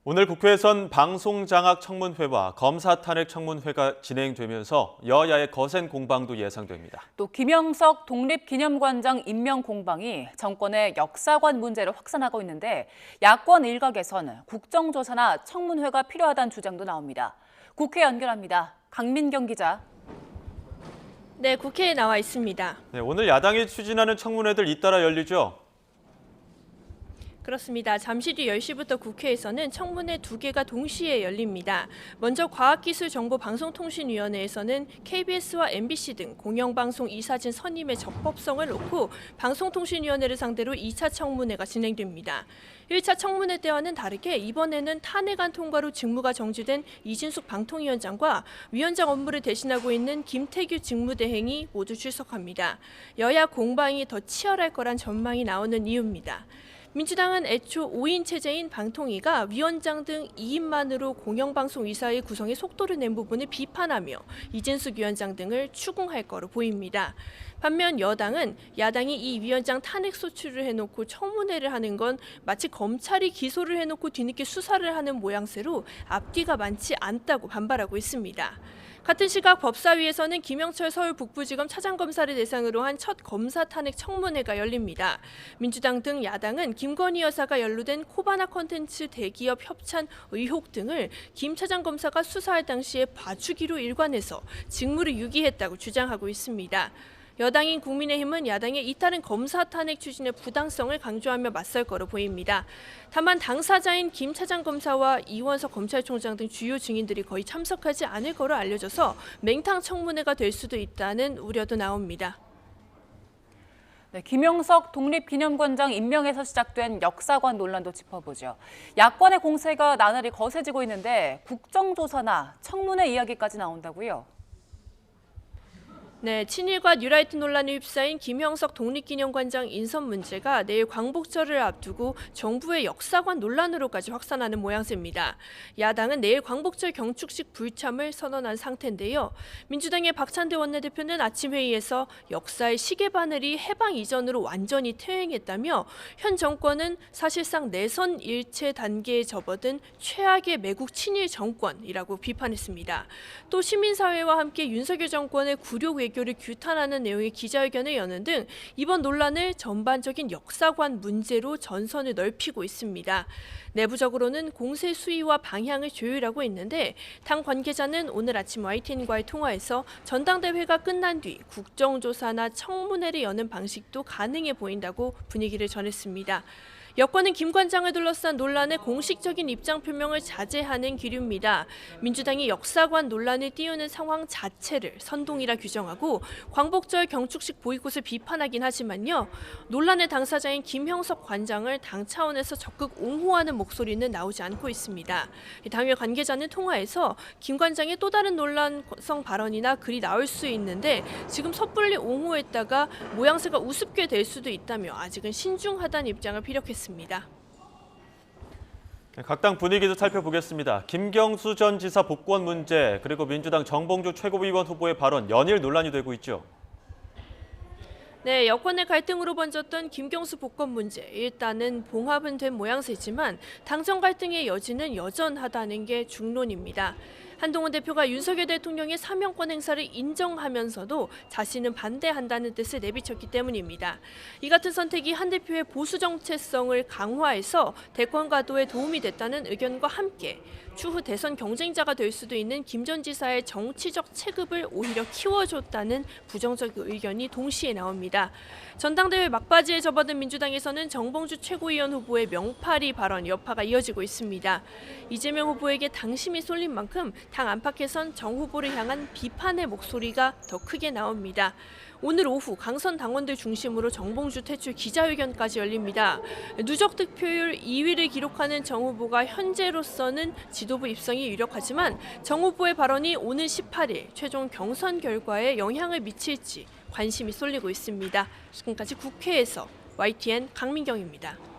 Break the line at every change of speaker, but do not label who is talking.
오늘 국회에선 방송장악 청문회와 검사탄핵 청문회가 진행되면서 여야의 거센 공방도 예상됩니다.
또 김영석 독립기념관장 임명 공방이 정권의 역사관 문제를 확산하고 있는데 야권 일각에선 국정조사나 청문회가 필요하다는 주장도 나옵니다. 국회 연결합니다. 강민경 기자.
네, 국회에 나와 있습니다.
네, 오늘 야당이 추진하는 청문회들 잇따라 열리죠?
그렇습니다. 잠시 뒤 10시부터 국회에서는 청문회 2개가 동시에 열립니다. 먼저 과학기술정보방송통신위원회에서는 KBS와 MBC 등 공영방송 이사진 선임의 적법성을 놓고 방송통신위원회를 상대로 2차 청문회가 진행됩니다. 1차 청문회 때와는 다르게 이번에는 탄핵안 통과로 직무가 정지된 이진숙 방통위원장과 위원장 업무를 대신하고 있는 김태규 직무대행이 모두 출석합니다. 여야 공방이 더 치열할 거란 전망이 나오는 이유입니다. 민주당은 애초 5인 체제인 방통위가 위원장 등 2인만으로 공영방송 이사의 구성에 속도를 낸 부분을 비판하며 이진숙 위원장 등을 추궁할 거로 보입니다. 반면 여당은 야당이 이 위원장 탄핵 소추를 해놓고 청문회를 하는 건 마치 검찰이 기소를 해놓고 뒤늦게 수사를 하는 모양새로 앞뒤가 많지 않다고 반발하고 있습니다. 같은 시각 법사위에서는 김영철 서울 북부지검 차장검사를 대상으로 한 첫 검사 탄핵 청문회가 열립니다. 민주당 등 야당은 김건희 여사가 연루된 코바나 콘텐츠 대기업 협찬 의혹 등을 김 차장검사가 수사할 당시에 봐주기로 일관해서 직무를 유기했다고 주장하고 있습니다. 여당인 국민의힘은 야당의 잇따른 검사 탄핵 추진의 부당성을 강조하며 맞설 거로 보입니다. 다만 당사자인 김 차장검사와 이원석 검찰총장 등 주요 증인들이 거의 참석하지 않을 거로 알려져서 맹탕 청문회가 될 수도 있다는 우려도 나옵니다.
네, 김영석 독립기념관장 임명에서 시작된 역사관 논란도 짚어보죠. 야권의 공세가 나날이 거세지고 있는데 국정조사나 청문회 이야기까지 나온다고요?
네, 친일과 뉴라이트 논란에 휩싸인 김영석 독립기념관장 인선 문제가 내일 광복절을 앞두고 정부의 역사관 논란으로까지 확산하는 모양새입니다. 야당은 내일 광복절 경축식 불참을 선언한 상태인데요. 민주당의 박찬대 원내대표는 아침 회의에서 역사의 시계바늘이 해방 이전으로 완전히 퇴행했다며 현 정권은 사실상 내선 일체 단계에 접어든 최악의 매국 친일 정권이라고 비판했습니다. 또 시민사회와 함께 윤석열 정권의 굴욕 외교를 규탄하는 내용의 기자회견을 여는 등 이번 논란을 전반적인 역사관 문제로 전선을 넓히고 있습니다. 내부적으로는 공세 수위와 방향을 조율하고 있는데 당 관계자는 오늘 아침 YTN과의 통화에서 전당대회가 끝난 뒤 국정조사나 청문회를 여는 방식도 가능해 보인다고 분위기를 전했습니다. 여권은 김 관장을 둘러싼 논란의 공식적인 입장 표명을 자제하는 기류입니다. 민주당이 역사관 논란을 띄우는 상황 자체를 선동이라 규정하고 광복절 경축식 보이콧을 비판하긴 하지만요. 논란의 당사자인 김형석 관장을 당 차원에서 적극 옹호하는 목소리는 나오지 않고 있습니다. 당일 관계자는 통화에서 김 관장의 또 다른 논란성 발언이나 글이 나올 수 있는데 지금 섣불리 옹호했다가 모양새가 우습게 될 수도 있다며 아직은 신중하다는 입장을 피력했습니다.
각 당 분위기도 살펴보겠습니다. 김경수 전 지사 복권 문제, 그리고 민주당 정봉주 최고위원 후보의 발언 연일 논란이 되고 있죠.
네, 여권의 갈등으로 번졌던 김경수 복권 문제. 일단은 봉합은 된 모양새지만 당정 갈등의 여지는 여전하다는 게 중론입니다. 한동훈 대표가 윤석열 대통령의 사명권 행사를 인정하면서도 자신은 반대한다는 뜻을 내비쳤기 때문입니다. 이 같은 선택이 한 대표의 보수 정체성을 강화해서 대권 가도에 도움이 됐다는 의견과 함께 추후 대선 경쟁자가 될 수도 있는 김 전 지사의 정치적 체급을 오히려 키워줬다는 부정적 의견이 동시에 나옵니다. 전당대회 막바지에 접어든 민주당에서는 정봉주 최고위원 후보의 명파리 발언 여파가 이어지고 있습니다. 이재명 후보에게 당심이 쏠린 만큼 당 안팎에선 정 후보를 향한 비판의 목소리가 더 크게 나옵니다. 오늘 오후 강선 당원들 중심으로 정봉주 퇴출 기자회견까지 열립니다. 누적 득표율 2위를 기록하는 정 후보가 현재로서는 지도부 입성이 유력하지만 정 후보의 발언이 오는 18일 최종 경선 결과에 영향을 미칠지 관심이 쏠리고 있습니다. 지금까지 국회에서 YTN 강민경입니다.